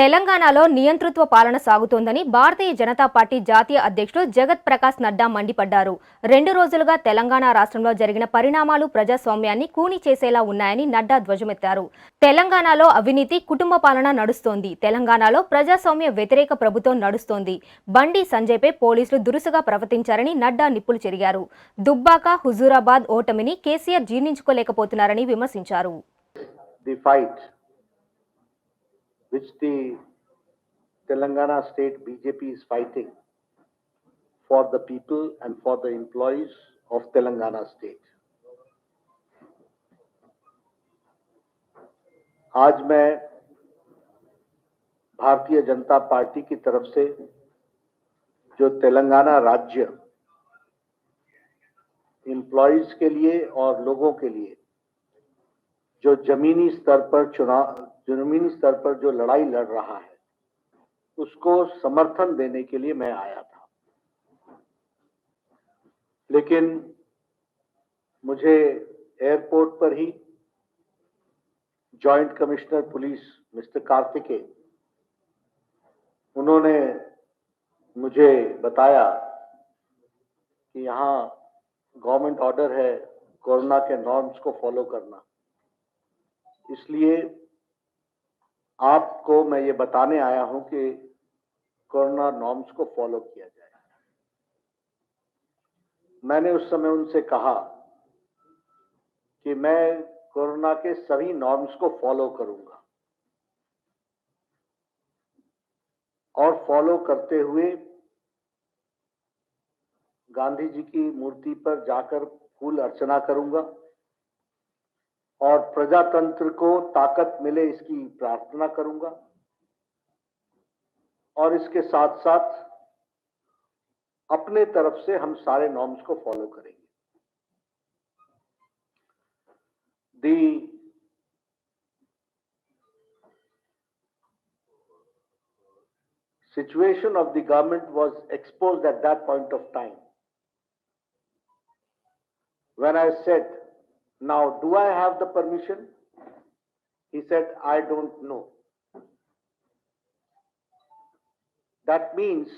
తెలంగాణలో నియంతృత్వ పాలన సాగుతోందని భారతీయ జనతా పార్టీ జాతీయ అధ్యక్షుడు జగత్ ప్రకాష్ నడ్డా మండిపడ్డారు. 2 రోజులుగా తెలంగాణ రాష్ట్రంలో జరిగిన పరిణామాలు ప్రజాస్వామ్యాన్ని కూని చేసేలా ఉన్నాయని నడ్డా ధ్వజమెత్తారు. తెలంగాణలో అవినీతి, కుటుంబ పాలన నడుస్తోంది. తెలంగాణలో ప్రజాస్వామ్య వ్యతిరేక ప్రభుత్వం నడుస్తోంది. బండి సంజయ్పై పోలీసులు దురుసుగా ప్రవర్తించారని నడ్డా నిప్పులు చెరిగారు. దుబ్బాక, హుజూరాబాద్ ఓటమిని కేసీఆర్ జీర్ణించుకోలేకపోతున్నారని విమర్శించారు. Which the Telangana state BJP is fighting for the people and for the employees of Telangana state. आज मैं भारतीय जनता पार्टी की तरफ से जो तेलंगाना राज्य एम्प्लॉइज के लिए और लोगों के लिए जो जमीनी स्तर पर जो लड़ाई लड़ रहा है उसको समर्थन देने के लिए मैं आया था। लेकिन मुझे एयरपोर्ट पर ही joint commissioner police mister Kartikeya उन्होंने मुझे बताया कि यहाँ गवर्नमेंट ऑर्डर है कोरोना के नॉर्म्स को फॉलो करना, इसलिए आपको मैं ये बताने आया हूं कि कोरोना नॉर्म्स को फॉलो किया जाए। मैंने उस समय उनसे कहा कि मैं कोरोना के सभी नॉर्म्स को फॉलो करूंगा और फॉलो करते हुए गांधी जी की मूर्ति पर जाकर फूल अर्चना करूंगा और प्रजातंत्र को ताकत मिले इसकी प्रार्थना करूंगा और इसके साथ साथ अपने तरफ से हम सारे नॉर्म्स को फॉलो करेंगे। The situation of the government was exposed at that point of time when I said, now, do I have the permission? He said, I don't know. That means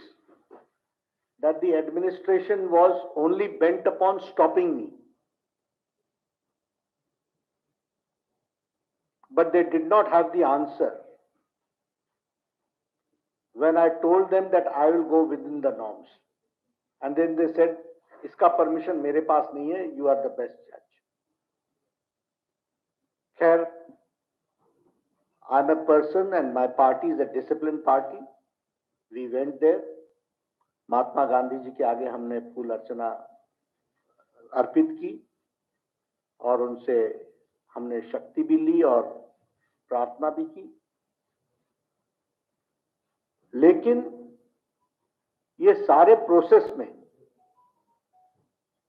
that the administration was only bent upon stopping me. But they did not have the answer when I told them that I will go within the norms. And then they said, iska permission mere paas nahi hai, you are the best judge. Khair, I'm a person and my party is a disciplined party. We went there. Mahatma Gandhi ji के आगे हमने फूल अर्चना अर्पित की और उनसे हमने शक्ति भी ली और प्रार्थना भी की। लेकिन ये सारे प्रोसेस में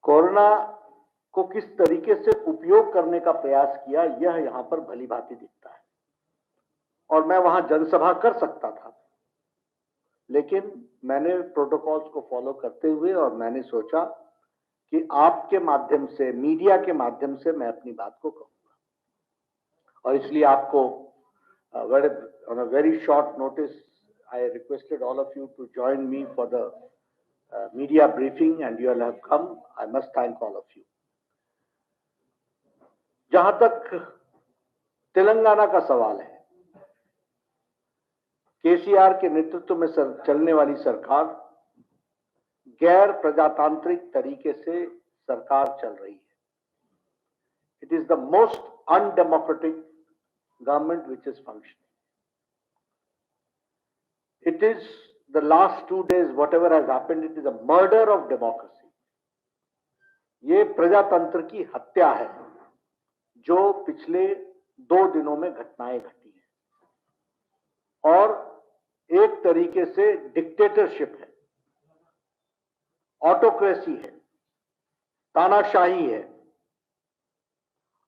कोरोना को किस तरीके से उपयोग करने का प्रयास किया यह यहां पर भली भांति दिखता है और मैं वहां जनसभा कर सकता था, लेकिन मैंने प्रोटोकॉल्स को फॉलो करते हुए और मैंने सोचा कि आपके माध्यम से, मीडिया के माध्यम से मैं अपनी बात को कहूंगा और इसलिए आपको on a very short notice I requested all of you to join me for the media briefing and you all have come. I must thank all of you. जहां तक तेलंगाना का सवाल है, केसीआर के नेतृत्व में चलने वाली सरकार गैर प्रजातांत्रिक तरीके से सरकार चल रही है. It is the most undemocratic government which is functioning. It is the last 2 days, whatever has happened, it is a murder of democracy. ये प्रजातंत्र की हत्या है जो पिछले 2 दिनों में घटनाएं घटी हैं और एक तरीके से डिक्टेटरशिप है, ऑटोक्रेसी है, तानाशाही है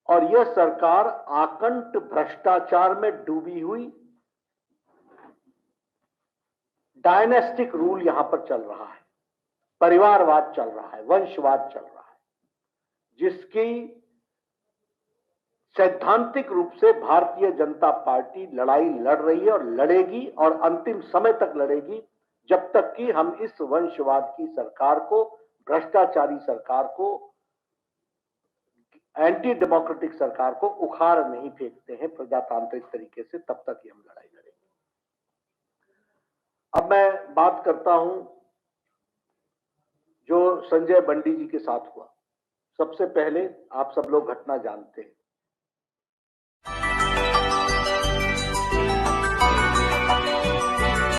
और यह सरकार आकंठ भ्रष्टाचार में डूबी हुई डायनेस्टिक रूल यहां पर चल रहा है, परिवारवाद चल रहा है, वंशवाद चल रहा है, जिसकी सैद्धांतिक रूप से भारतीय जनता पार्टी लड़ाई लड़ रही है और लड़ेगी और अंतिम समय तक लड़ेगी, जब तक कि हम इस वंशवाद की सरकार को, भ्रष्टाचारी सरकार को, एंटी डेमोक्रेटिक सरकार को उखाड़ नहीं फेंकते हैं प्रजातांत्रिक तरीके से, तब तक ही हम लड़ाई लड़ेंगे। अब मैं बात करता हूं जो संजय बंडी जी के साथ हुआ। सबसे पहले आप सब लोग घटना जानते हैं।